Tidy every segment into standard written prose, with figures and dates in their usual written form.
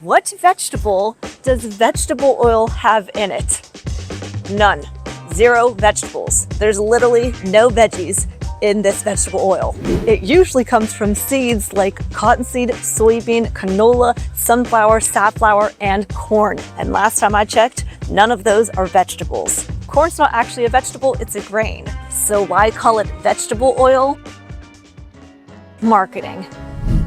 What vegetable does vegetable oil have in it? None. 0 vegetables. There's literally no veggies in this vegetable oil. It usually comes from seeds like cottonseed, soybean, canola, sunflower, safflower, and corn. And last time I checked, none of those are vegetables. Corn's not actually a vegetable, it's a grain. So why call it vegetable oil? Marketing.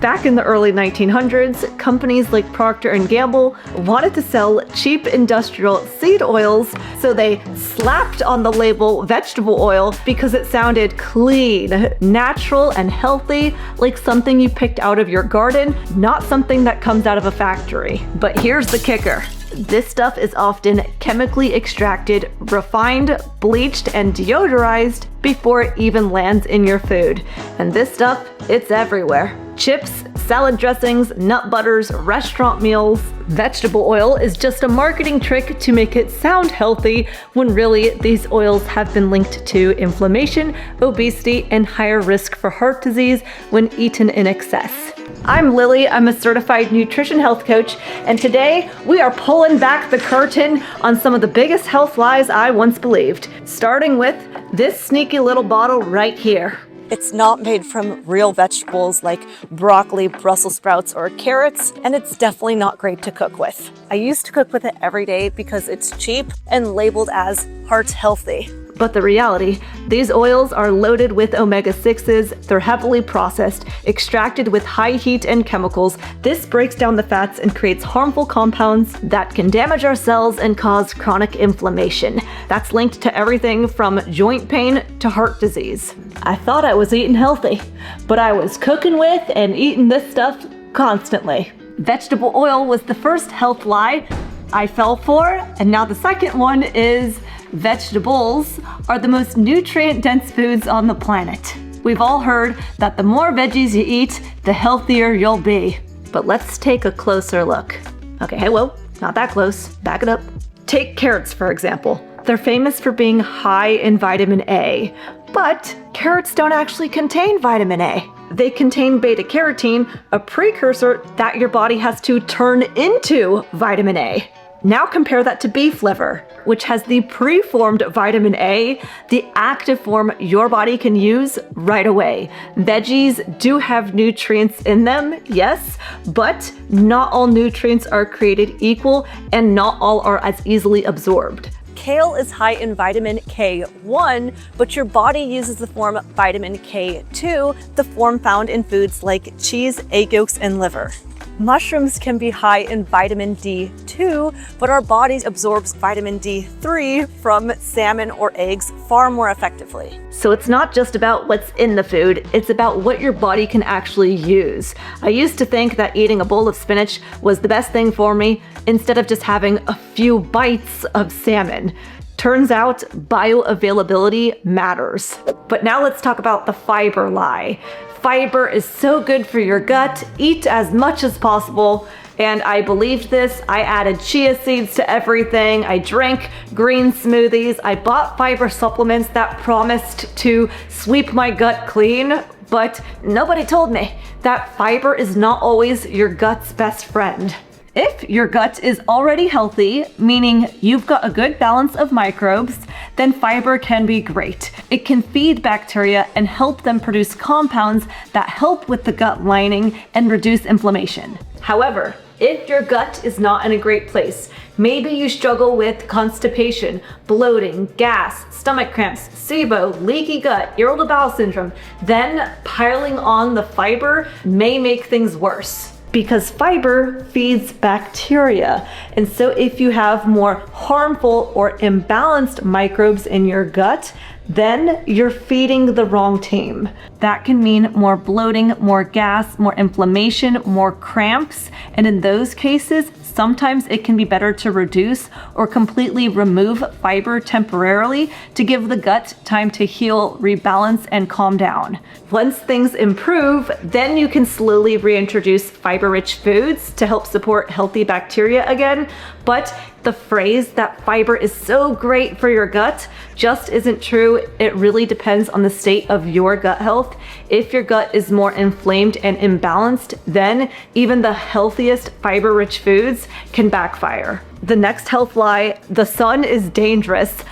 Back in the early 1900s, companies like Procter & Gamble wanted to sell cheap industrial seed oils, so they slapped on the label vegetable oil because it sounded clean, natural, and healthy, like something you picked out of your garden, not something that comes out of a factory. But here's the kicker. This stuff is often chemically extracted, refined, bleached, and deodorized before it even lands in your food. And this stuff, it's everywhere. Chips, salad dressings, nut butters, restaurant meals. Vegetable oil is just a marketing trick to make it sound healthy when really these oils have been linked to inflammation, obesity, and higher risk for heart disease when eaten in excess. I'm Lillie, I'm a certified nutrition health coach, and today we are pulling back the curtain on some of the biggest health lies I once believed, starting with this sneaky little bottle right here. It's not made from real vegetables like broccoli, Brussels sprouts, or carrots, and it's definitely not great to cook with. I used to cook with it every day because it's cheap and labeled as heart healthy. But the reality, these oils are loaded with omega-6s, they're heavily processed, extracted with high heat and chemicals. This breaks down the fats and creates harmful compounds that can damage our cells and cause chronic inflammation. That's linked to everything from joint pain to heart disease. I thought I was eating healthy, but I was cooking with and eating this stuff constantly. Vegetable oil was the first health lie I fell for, and now the second one is vegetables are the most nutrient-dense foods on the planet. We've all heard that the more veggies you eat, the healthier you'll be. But let's take a closer look. Okay, hey, whoa, not that close. Back it up. Take carrots, for example. They're famous for being high in vitamin A, but carrots don't actually contain vitamin A. They contain beta-carotene, a precursor that your body has to turn into vitamin A. Now compare that to beef liver, which has the preformed vitamin A, the active form your body can use right away. Veggies do have nutrients in them, yes, but not all nutrients are created equal and not all are as easily absorbed. Kale is high in vitamin K1, but your body uses the form vitamin K2, the form found in foods like cheese, egg yolks, and liver. Mushrooms can be high in vitamin D2, but our body absorbs vitamin D3 from salmon or eggs far more effectively. So it's not just about what's in the food, it's about what your body can actually use. I used to think that eating a bowl of spinach was the best thing for me, instead of just having a few bites of salmon. Turns out bioavailability matters. But now let's talk about the fiber lie. Fiber is so good for your gut, eat as much as possible. And I believed this. I added chia seeds to everything. I drank green smoothies. I bought fiber supplements that promised to sweep my gut clean. But nobody told me that fiber is not always your gut's best friend. If your gut is already healthy, meaning you've got a good balance of microbes, then fiber can be great. It can feed bacteria and help them produce compounds that help with the gut lining and reduce inflammation. However, if your gut is not in a great place, maybe you struggle with constipation, bloating, gas, stomach cramps, SIBO, leaky gut, irritable bowel syndrome, then piling on the fiber may make things worse. Because fiber feeds bacteria. And so if you have more harmful or imbalanced microbes in your gut, then you're feeding the wrong team. That can mean more bloating, more gas, more inflammation, more cramps. And in those cases, sometimes it can be better to reduce or completely remove fiber temporarily to give the gut time to heal, rebalance, and calm down. Once things improve, then you can slowly reintroduce fiber-rich foods to help support healthy bacteria again. But the phrase that fiber is so great for your gut just isn't true. It really depends on the state of your gut health health. If your gut is more inflamed and imbalanced, then even the healthiest fiber-rich foods can backfire. The next health lie, the sun is dangerous.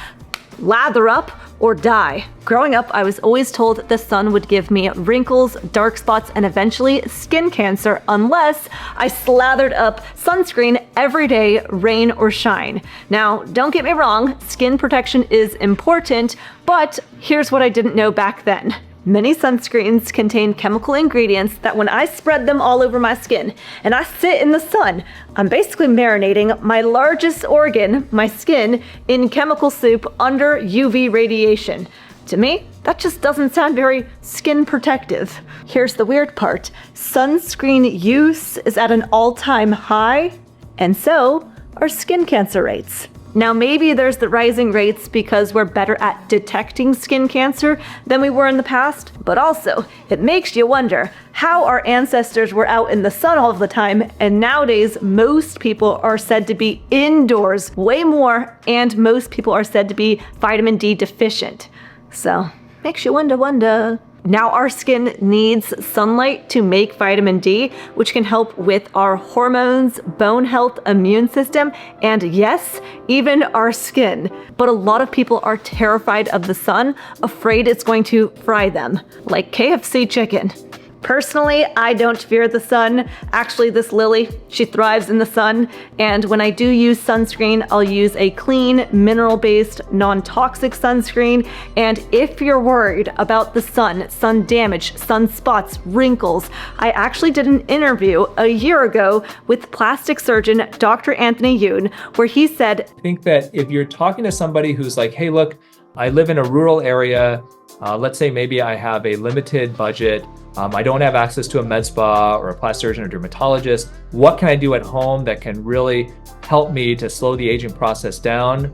Lather up or die. Growing up, I was always told the sun would give me wrinkles, dark spots, and eventually skin cancer unless I slathered up sunscreen every day, rain or shine. Now, don't get me wrong, skin protection is important, but here's what I didn't know back then. Many sunscreens contain chemical ingredients that when I spread them all over my skin and I sit in the sun, I'm basically marinating my largest organ, my skin, in chemical soup under UV radiation. To me, that just doesn't sound very skin protective. Here's the weird part. Sunscreen use is at an all-time high, and so are skin cancer rates. Now, maybe there's the rising rates because we're better at detecting skin cancer than we were in the past, but also it makes you wonder how our ancestors were out in the sun all the time, and nowadays most people are said to be indoors way more, and most people are said to be vitamin D deficient. So, makes you wonder. Now our skin needs sunlight to make vitamin D, which can help with our hormones, bone health, immune system, and yes, even our skin. But a lot of people are terrified of the sun, afraid it's going to fry them, like KFC chicken. Personally, I don't fear the sun. Actually, this Lillie, she thrives in the sun, and when I do use sunscreen, I'll use a clean, mineral-based, non-toxic sunscreen. And if you're worried about the sun damage, sunspots, wrinkles, I actually did an interview a year ago with plastic surgeon Dr. Anthony Yoon, where he said, I think that if you're talking to somebody who's like, hey, look, I live in a rural area, let's say maybe I have a limited budget, I don't have access to a med spa or a plastic surgeon or dermatologist. What can I do at home that can really help me to slow the aging process down?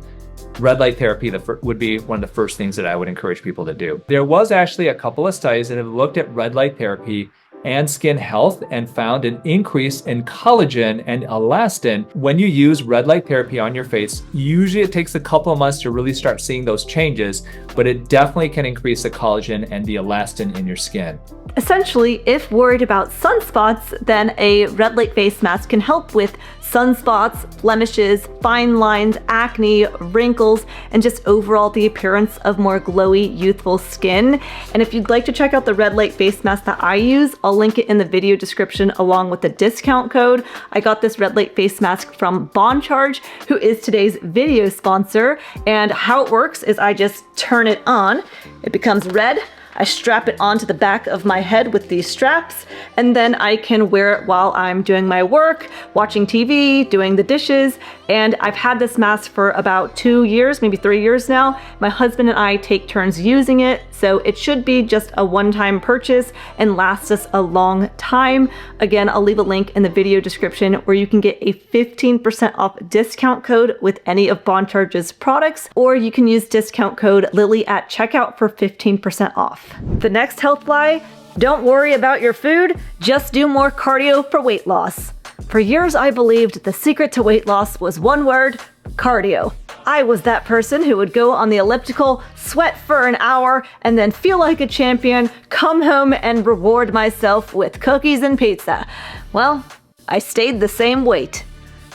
Red light therapy would be one of the first things that I would encourage people to do. There was actually a couple of studies that have looked at red light therapy and skin health and found an increase in collagen and elastin when you use red light therapy on your face. Usually it takes a couple of months to really start seeing those changes, but it definitely can increase the collagen and the elastin in your skin. Essentially, if worried about sunspots, then a red light face mask can help with sunspots, blemishes, fine lines, acne, wrinkles, and just overall the appearance of more glowy, youthful skin. And if you'd like to check out the red light face mask that I use, I'll link it in the video description along with the discount code. I got this red light face mask from Boncharge, who is today's video sponsor. And how it works is I just turn it on, it becomes red. I strap it onto the back of my head with these straps, and then I can wear it while I'm doing my work, watching TV, doing the dishes, and I've had this mask for about 2 years, maybe 3 years now. My husband and I take turns using it, so it should be just a one-time purchase and last us a long time. Again, I'll leave a link in the video description where you can get a 15% off discount code with any of Boncharge's products, or you can use discount code Lillie at checkout for 15% off. The next health lie, don't worry about your food, just do more cardio for weight loss. For years, I believed the secret to weight loss was one word, cardio. I was that person who would go on the elliptical, sweat for an hour, and then feel like a champion, come home and reward myself with cookies and pizza. Well, I stayed the same weight.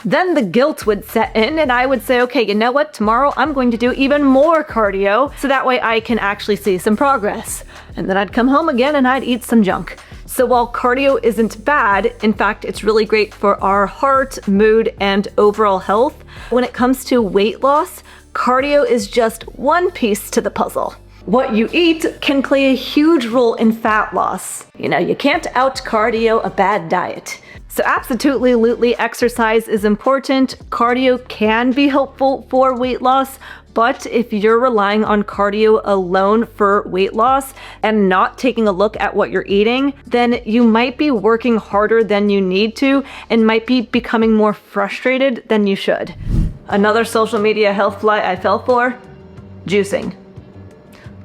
Then the guilt would set in and I would say, okay, you know what? Tomorrow I'm going to do even more cardio so that way I can actually see some progress. And then I'd come home again and I'd eat some junk. So while cardio isn't bad, in fact, it's really great for our heart, mood, and overall health, when it comes to weight loss, cardio is just one piece to the puzzle. What you eat can play a huge role in fat loss. You know, you can't out-cardio a bad diet. So absolutely, exercise is important. Cardio can be helpful for weight loss, but if you're relying on cardio alone for weight loss and not taking a look at what you're eating, then you might be working harder than you need to and might be becoming more frustrated than you should. Another social media health lie I fell for, juicing.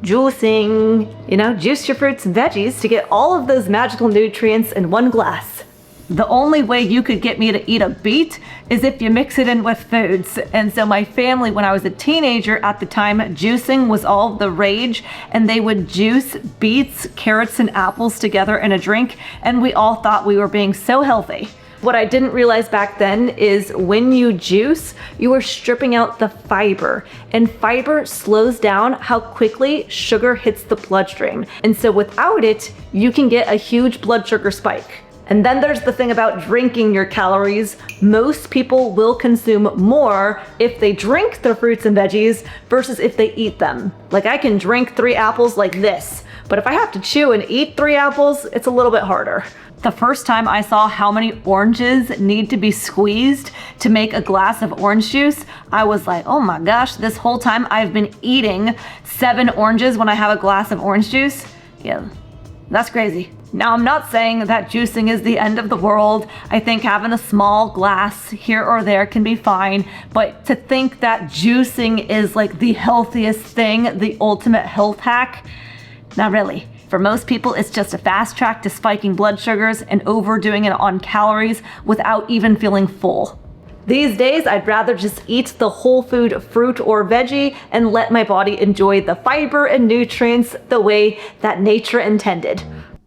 Juicing, you know, juice your fruits and veggies to get all of those magical nutrients in one glass. The only way you could get me to eat a beet is if you mix it in with foods. And so my family, when I was a teenager at the time, juicing was all the rage, and they would juice beets, carrots, and apples together in a drink, and we all thought we were being so healthy. What I didn't realize back then is when you juice, you are stripping out the fiber, and fiber slows down how quickly sugar hits the bloodstream. And so without it, you can get a huge blood sugar spike. And then there's the thing about drinking your calories. Most people will consume more if they drink their fruits and veggies versus if they eat them. Like, I can drink 3 apples like this, but if I have to chew and eat 3 apples, it's a little bit harder. The first time I saw how many oranges need to be squeezed to make a glass of orange juice, I was like, oh my gosh, this whole time I've been eating 7 oranges when I have a glass of orange juice. Yeah, that's crazy. Now, I'm not saying that juicing is the end of the world. I think having a small glass here or there can be fine, but to think that juicing is like the healthiest thing, the ultimate health hack, not really. For most people, it's just a fast track to spiking blood sugars and overdoing it on calories without even feeling full. These days, I'd rather just eat the whole food fruit or veggie and let my body enjoy the fiber and nutrients the way that nature intended.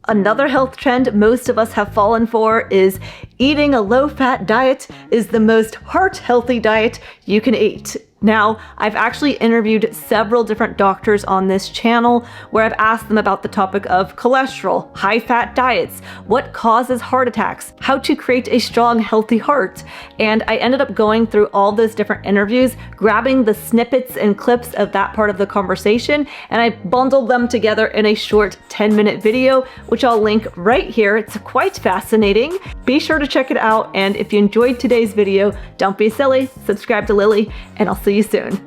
Another health trend most of us have fallen for is eating a low-fat diet is the most heart-healthy diet you can eat. Now, I've actually interviewed several different doctors on this channel where I've asked them about the topic of cholesterol, high-fat diets, what causes heart attacks, how to create a strong, healthy heart. And I ended up going through all those different interviews, grabbing the snippets and clips of that part of the conversation, and I bundled them together in a short 10-minute video, which I'll link right here. It's quite fascinating. Be sure to check it out, and if you enjoyed today's video, don't be silly, subscribe to Lillie, and I'll see you soon.